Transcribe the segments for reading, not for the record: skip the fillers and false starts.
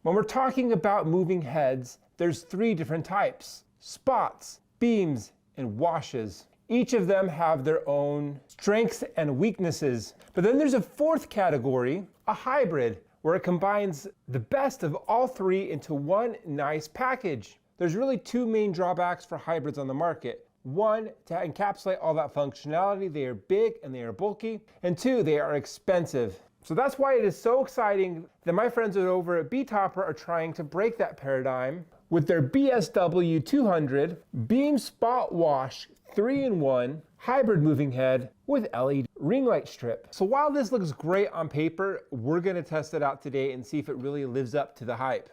When we're talking about moving heads, there's 3 different types: spots, beams, and washes. Each of them have their own strengths and weaknesses. But then there's a 4th category, a hybrid, where it combines the best of all 3 into one nice package. There's really 2 main drawbacks for hybrids on the market. 1, to encapsulate all that functionality, they are big and they are bulky. And 2, they are expensive. So that's why it is so exciting that my friends over at Betopper are trying to break that paradigm with their BSW200 Beam Spot Wash 3-in-1 hybrid moving head with LED ring light strip. So while this looks great on paper, we're gonna test it out today and see if it really lives up to the hype.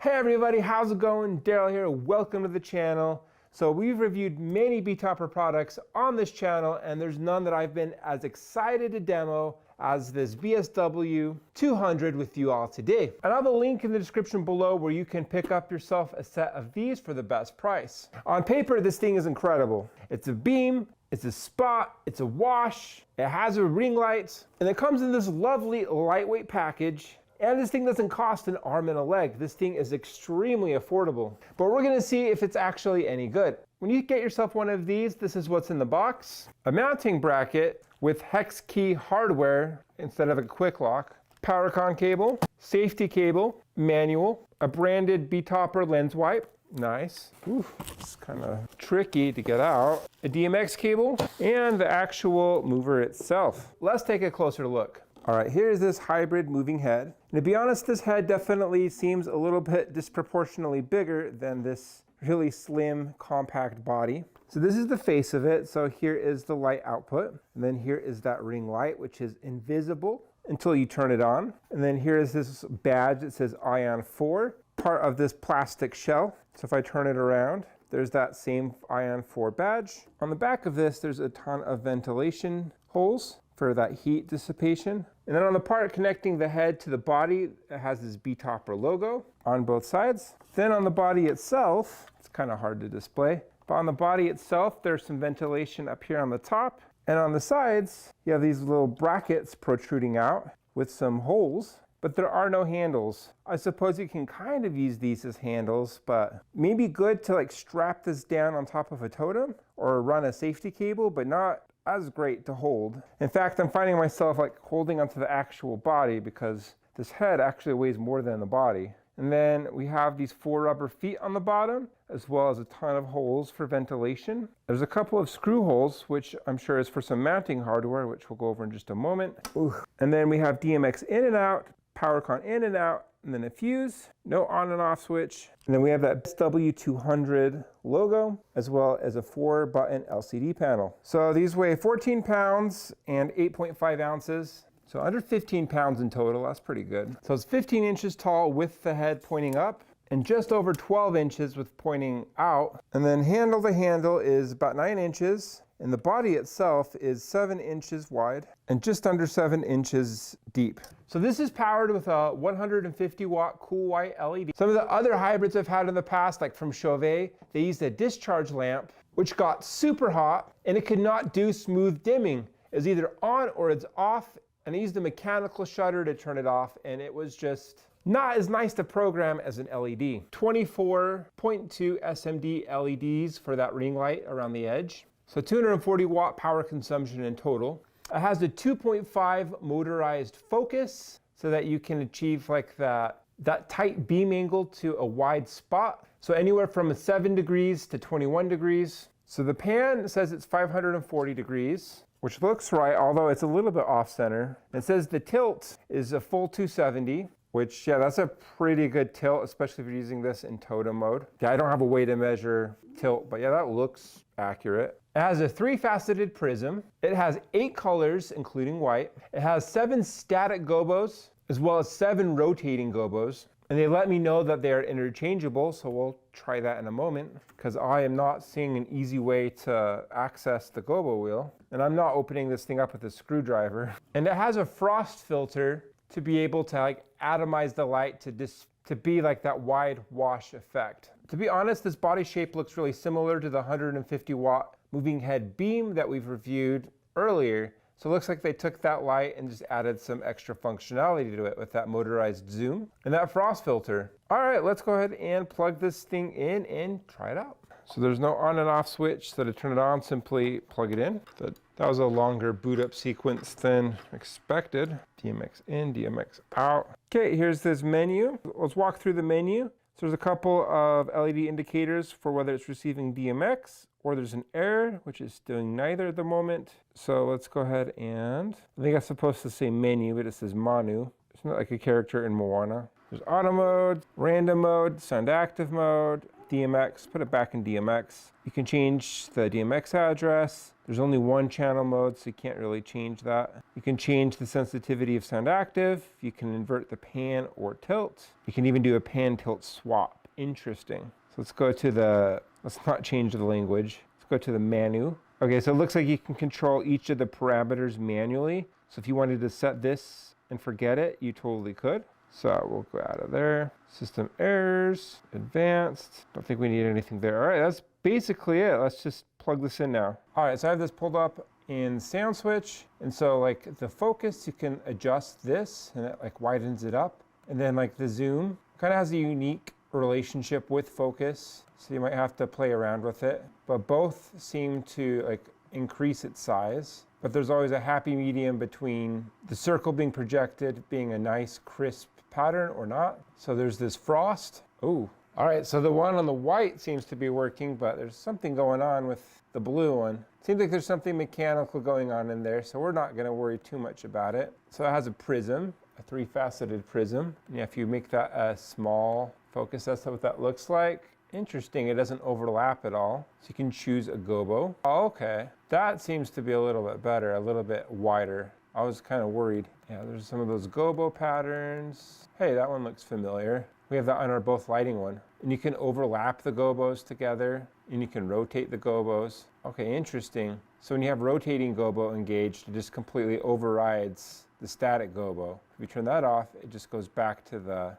Hey everybody, how's it going? Daryl here, welcome to the channel. So we've reviewed many Betopper products on this channel, and there's none that I've been as excited to demo as this BSW200 with you all today. And I'll have a link in the description below where you can pick up yourself a set of these for the best price. On paper, this thing is incredible. It's a beam, it's a spot, it's a wash, it has a ring light, and it comes in this lovely lightweight package. And this thing doesn't cost an arm and a leg. This thing is extremely affordable. But we're gonna see if it's actually any good. When you get yourself one of these, this is what's in the box. A mounting bracket with hex key hardware instead of a quick lock. Power con cable, safety cable, manual, a branded Betopper lens wipe. Nice. Ooh, it's kind of tricky to get out. A DMX cable, and the actual mover itself. Let's take a closer look. All right, here's this hybrid moving head. And to be honest, this head definitely seems a little bit disproportionately bigger than this really slim, compact body. So this is the face of it. So here is the light output. And then here is that ring light, which is invisible until you turn it on. And then here is this badge that says Ion 4, part of this plastic shell. So if I turn it around, there's that same Ion 4 badge. On the back of this, there's a ton of ventilation holes for that heat dissipation. And then on the part connecting the head to the body, it has this Betopper logo on both sides. Then on the body itself, it's kind of hard to display, but on the body itself, there's some ventilation up here on the top. And on the sides, you have these little brackets protruding out with some holes, but there are no handles. I suppose you can kind of use these as handles, but maybe good to like strap this down on top of a totem or run a safety cable, but not as great to hold. In fact, I'm finding myself like holding onto the actual body because this head actually weighs more than the body. And then we have these 4 rubber feet on the bottom, as well as a ton of holes for ventilation. There's a couple of screw holes, which I'm sure is for some mounting hardware, which we'll go over in just a moment. Ooh. And then we have DMX in and out, power con in and out, and then a fuse, no on and off switch. And then we have that BSW200 logo, as well as a 4-button LCD panel. So these weigh 14 pounds and 8.5 ounces. So under 15 pounds in total, that's pretty good. So it's 15 inches tall with the head pointing up, and just over 12 inches with pointing out. And then handle to handle is about 9 inches. And the body itself is 7 inches wide and just under 7 inches deep. So this is powered with a 150 watt cool white LED. Some of the other hybrids I've had in the past, like from Chauvet, they used a discharge lamp, which got super hot and it could not do smooth dimming. It's either on or it's off, and I used a mechanical shutter to turn it off, and it was just not as nice to program as an LED. 24.2 SMD LEDs for that ring light around the edge. So 240 watt power consumption in total. It has a 2.5 motorized focus so that you can achieve like that tight beam angle to a wide spot. So anywhere from 7 degrees to 21 degrees. So the pan says it's 540 degrees, which looks right, although it's a little bit off center. It says the tilt is a full 270. Which, yeah, that's a pretty good tilt, especially if you're using this in totem mode. Yeah, I don't have a way to measure tilt, but yeah, that looks accurate. It has a 3-faceted prism. It has 8 colors, including white. It has 7 static gobos, as well as 7 rotating gobos. And they let me know that they are interchangeable, so we'll try that in a moment, because I am not seeing an easy way to access the gobo wheel. And I'm not opening this thing up with a screwdriver. And it has a frost filter to be able to like atomize the light to be like that wide wash effect. To be honest, this body shape looks really similar to the 150 watt moving head beam that we've reviewed earlier. So it looks like they took that light and just added some extra functionality to it with that motorized zoom and that frost filter. All right, let's go ahead and plug this thing in and try it out. So there's no on and off switch, so to turn it on, simply plug it in. That was a longer boot up sequence than expected. DMX in, DMX out. Okay, here's this menu. Let's walk through the menu. So there's a couple of LED indicators for whether it's receiving DMX or there's an error, which is doing neither at the moment. So let's go ahead and, I think I'm supposed to say menu, but it says Manu. It's not like a character in Moana. There's auto mode, random mode, sound active mode, DMX, put it back in DMX. You can change the DMX address. There's only one channel mode, so you can't really change that. You can change the sensitivity of sound active. You can invert the pan or tilt. You can even do a pan tilt swap. Interesting. So let's go to the, let's not change the language. Let's go to the menu. Okay, so it looks like you can control each of the parameters manually. So if you wanted to set this and forget it, you totally could. So we'll go out of there. System errors, advanced. Don't think we need anything there. All right, that's basically it. Let's just plug this in now. All right, so I have this pulled up in sound switch. And so like the focus, you can adjust this and it like widens it up. And then like the zoom kind of has a unique relationship with focus. So you might have to play around with it, but both seem to like increase its size. But there's always a happy medium between the circle being projected being a nice crisp pattern or not. So there's this frost. Ooh. All right, so the one on the white seems to be working, but there's something going on with the blue one. Seems like there's something mechanical going on in there, so we're not gonna worry too much about it. So it has a prism, a three-faceted prism. Yeah, if you make that a small focus, that's what that looks like. Interesting, it doesn't overlap at all. So you can choose a gobo. Oh, okay, that seems to be a little bit better, a little bit wider. I was kind of worried. Yeah, there's some of those gobo patterns. Hey, that one looks familiar. We have that on our both lighting one. And you can overlap the gobos together and you can rotate the gobos. Okay, interesting. So when you have rotating gobo engaged, it just completely overrides the static gobo. If you turn that off, it just goes back to the,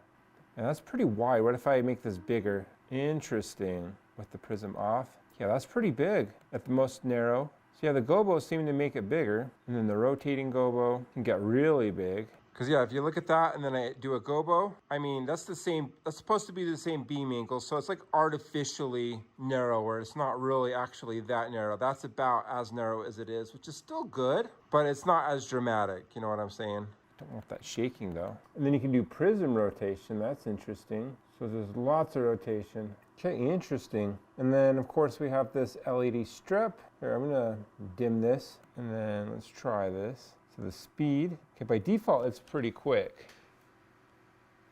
and that's pretty wide. What if I make this bigger? Interesting. With the prism off. Yeah, that's pretty big at the most narrow. So yeah, the gobos seem to make it bigger. And then the rotating gobo can get really big. Because yeah, if you look at that and then I do a gobo, I mean, that's the same, that's supposed to be the same beam angle. So it's like artificially narrower. It's not really actually that narrow. That's about as narrow as it is, which is still good, but it's not as dramatic. You know what I'm saying? Don't want that shaking though. And then you can do prism rotation. That's interesting. So there's lots of rotation. Okay, interesting. And then of course we have this LED strip. Here, I'm gonna dim this and then let's try this. So the speed, okay, by default it's pretty quick.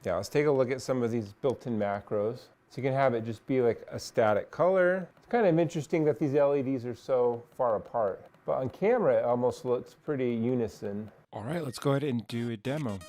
Yeah, let's take a look at some of these built-in macros. So you can have it just be like a static color. It's kind of interesting that these LEDs are so far apart. But on camera it almost looks pretty unison. All right, let's go ahead and do a demo.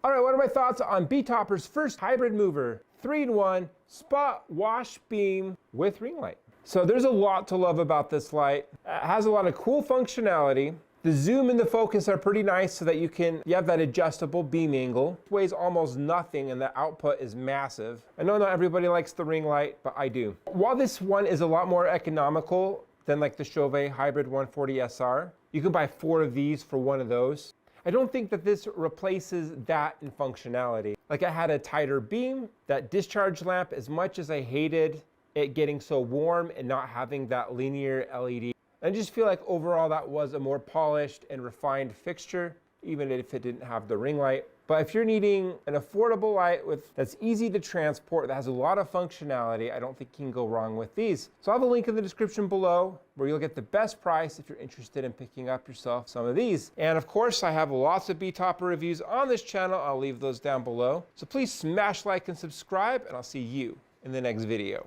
All right, what are my thoughts on Betopper's first hybrid mover? 3-in-1 spot wash beam with ring light. So there's a lot to love about this light. It has a lot of cool functionality. The zoom and the focus are pretty nice so that you have that adjustable beam angle. It weighs almost nothing and the output is massive. I know not everybody likes the ring light, but I do. While this one is a lot more economical than like the Chauvet Hybrid 140 SR, you can buy 4 of these for one of those. I don't think that this replaces that in functionality. Like, I had a tighter beam. That discharge lamp, as much as I hated it getting so warm and not having that linear LED, I just feel like overall that was a more polished and refined fixture, even if it didn't have the ring light. But if you're needing an affordable light that's easy to transport, that has a lot of functionality, I don't think you can go wrong with these. So I'll have a link in the description below where you'll get the best price if you're interested in picking up yourself some of these. And of course, I have lots of Betopper reviews on this channel. I'll leave those down below. So please smash like and subscribe, and I'll see you in the next video.